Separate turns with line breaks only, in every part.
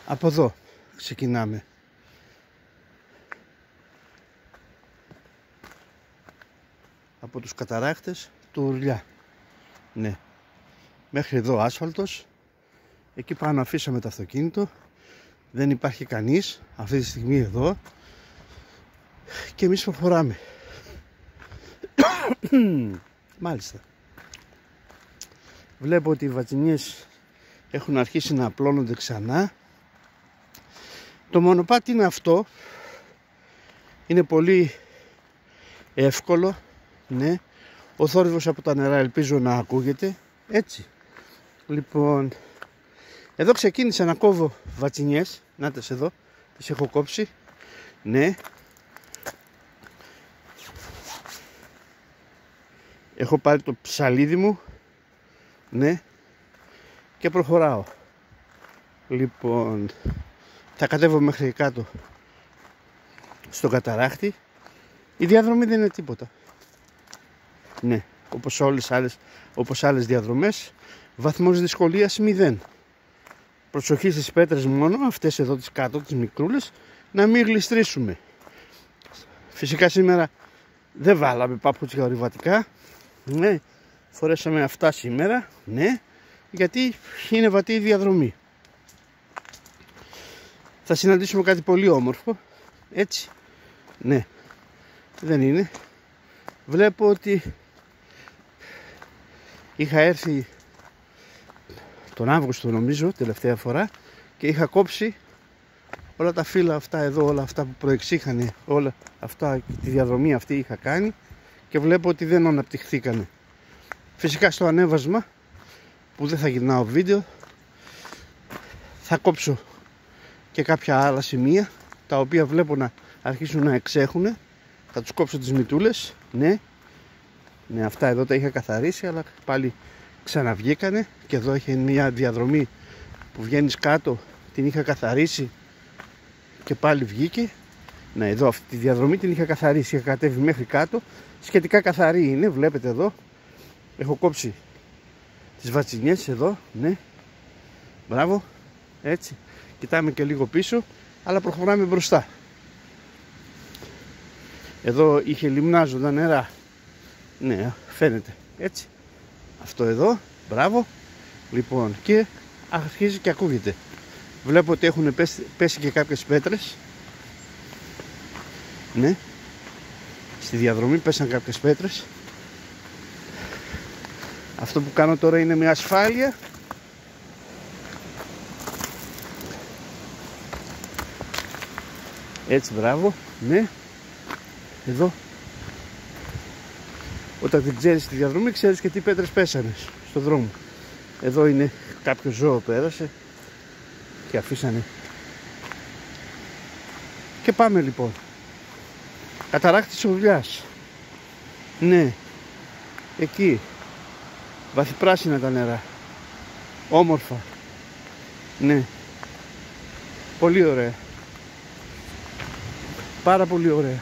Από εδώ ξεκινάμε. Από τους καταράχτες του Ουρλιά. Ναι. Μέχρι εδώ άσφαλτος. Εκεί πάνω αφήσαμε το αυτοκίνητο. Δεν υπάρχει κανείς αυτή τη στιγμή εδώ. Και εμείς προχωράμε. Μάλιστα. Βλέπω ότι οι βατσινιές έχουν αρχίσει να απλώνονται ξανά. Το μονοπάτι είναι αυτό. Είναι πολύ εύκολο. Ναι. Ο θόρυβος από τα νερά ελπίζω να ακούγεται. Έτσι. Λοιπόν, εδώ ξεκίνησα να κόβω βατσινιές. Νάτες εδώ. Τις έχω κόψει. Ναι. Έχω πάρει το ψαλίδι μου. Ναι. Και προχωράω. Λοιπόν, θα κατέβω μέχρι κάτω στον καταράχτη. Η διαδρομή δεν είναι τίποτα. Ναι, όπως άλλες διαδρομές. Βαθμός δυσκολίας 0. Προσοχή στις πέτρες μόνο, αυτές εδώ τις κάτω, τις μικρούλες, να μην γλιστρήσουμε. Φυσικά σήμερα δεν βάλαμε παπούτσια ορειβατικά. Ναι, φορέσαμε αυτά σήμερα. Ναι, γιατί είναι βατή η διαδρομή. Θα συναντήσουμε κάτι πολύ όμορφο. Έτσι. Ναι, δεν είναι. Βλέπω ότι είχα έρθει τον Αύγουστο νομίζω τελευταία φορά και είχα κόψει όλα τα φύλλα αυτά εδώ, όλα αυτά που προεξήχανε, όλα αυτά, τη διαδρομή αυτή είχα κάνει και βλέπω ότι δεν αναπτυχθήκανε. Φυσικά στο ανέβασμα που δεν θα γυρνάω βίντεο θα κόψω και κάποια άλλα σημεία τα οποία βλέπω να αρχίσουν να εξέχουν. Θα τους κόψω τις μυτούλες. Ναι, ναι, αυτά εδώ τα είχα καθαρίσει αλλά πάλι ξαναβγήκανε και εδώ έχει μια διαδρομή που βγαίνεις κάτω, την είχα καθαρίσει και πάλι βγήκε. Ναι, εδώ αυτή τη διαδρομή την είχα καθαρίσει, είχα κατέβει μέχρι κάτω, σχετικά καθαρή είναι, βλέπετε εδώ έχω κόψει τις βατσινιές εδώ. Ναι, μπράβο, έτσι, κοιτάμε και λίγο πίσω αλλά προχωράμε μπροστά. Εδώ είχε λιμνάζοντα νερά. Ναι, φαίνεται έτσι. Αυτό εδώ, μπράβο. Λοιπόν, και αρχίζει και ακούγεται. Βλέπω ότι έχουν πέσει και κάποιες πέτρες. Ναι. Στη διαδρομή πέσαν κάποιες πέτρες. Αυτό που κάνω τώρα είναι με ασφάλεια. Έτσι, μπράβο. Ναι. Εδώ. Όταν δεν ξέρεις τη διαδρομή, ξέρεις και τι πέτρες πέσανε στο δρόμο. Εδώ είναι κάποιο ζώο πέρασε και αφήσανε. Και πάμε λοιπόν. Καταράχτης Ουρλιάς. Ναι. Εκεί. Βαθυπράσινα τα νερά. Όμορφα. Ναι. Πολύ ωραία. Πάρα πολύ ωραία.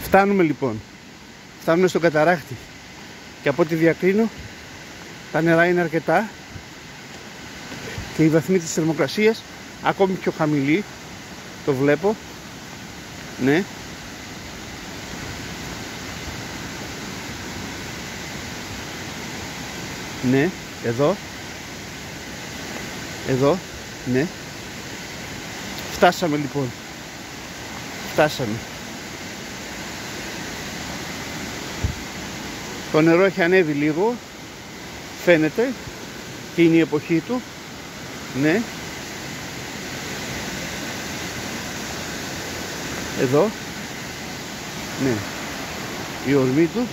Φτάνουμε λοιπόν. Φτάνουμε στον καταράχτη. Και από ό,τι διακρίνω τα νερά είναι αρκετά και η βαθμή της θερμοκρασίας ακόμη πιο χαμηλή. Το βλέπω. Ναι. Ναι. Εδώ. Εδώ. Ναι. Φτάσαμε λοιπόν. Φτάσαμε. Το νερό έχει ανέβει λίγο. Φαίνεται. Και είναι η εποχή του. Ναι. Εδώ. Ναι. Η ορμή του.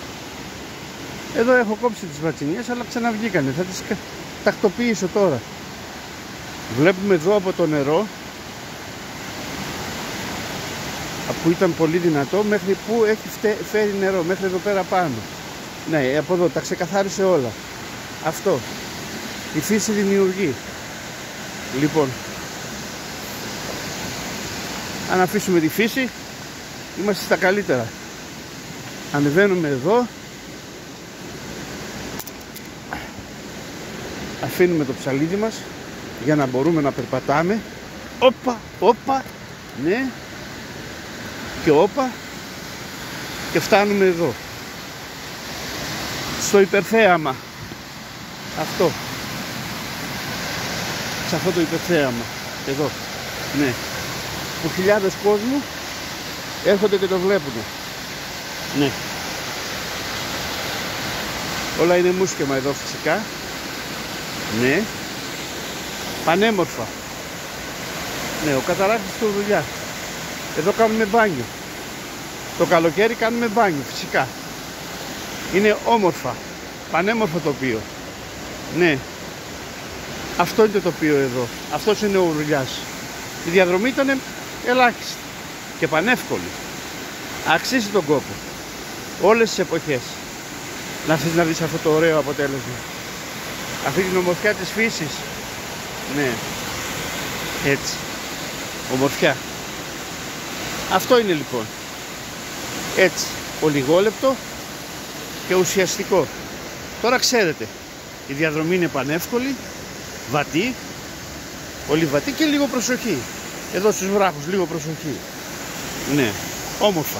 Εδώ έχω κόψει τις βατσινιές αλλά ξαναβγήκανε. Θα τις τακτοποιήσω τώρα. Βλέπουμε εδώ από το νερό που ήταν πολύ δυνατό μέχρι που έχει φέρει νερό. Μέχρι εδώ πέρα πάνω. Ναι, από εδώ τα ξεκαθάρισε όλα. Αυτό. Η φύση δημιουργεί. Λοιπόν, αν αφήσουμε τη φύση είμαστε στα καλύτερα. Ανεβαίνουμε εδώ. Αφήνουμε το ψαλίδι μας. για να μπορούμε να περπατάμε. Όπα, όπα, ναι, και όπα, και φτάνουμε εδώ, στο υπερθέαμα, αυτό, σε αυτό το υπερθέαμα, εδώ, ναι, που χιλιάδες κόσμου έρχονται και το βλέπουν, ναι. Όλα είναι μουσκεμα εδώ φυσικά, ναι, πανέμορφα. Ναι, ο καταρράκτης του δουλειά. Εδώ κάνουμε μπάνιο. Το καλοκαίρι κάνουμε μπάνιο φυσικά. Είναι όμορφα, πανέμορφο τοπίο. Ναι, αυτό είναι το τοπίο εδώ. Αυτός είναι ο Ουρουλιάς. Η διαδρομή ήταν ελάχιστη και πανεύκολη. Αξίζει τον κόπο. Όλες τις εποχές να έρθεις να δεις αυτό το ωραίο αποτέλεσμα. Αυτή την ομορφιά της φύσης. Ναι, έτσι, ομορφιά. Αυτό είναι λοιπόν. Έτσι, ολιγόλεπτο και ουσιαστικό. Τώρα ξέρετε, η διαδρομή είναι πανεύκολη, βατή, πολύ βατή και λίγο προσοχή. Εδώ στους βράχους λίγο προσοχή. Ναι, όμορφα.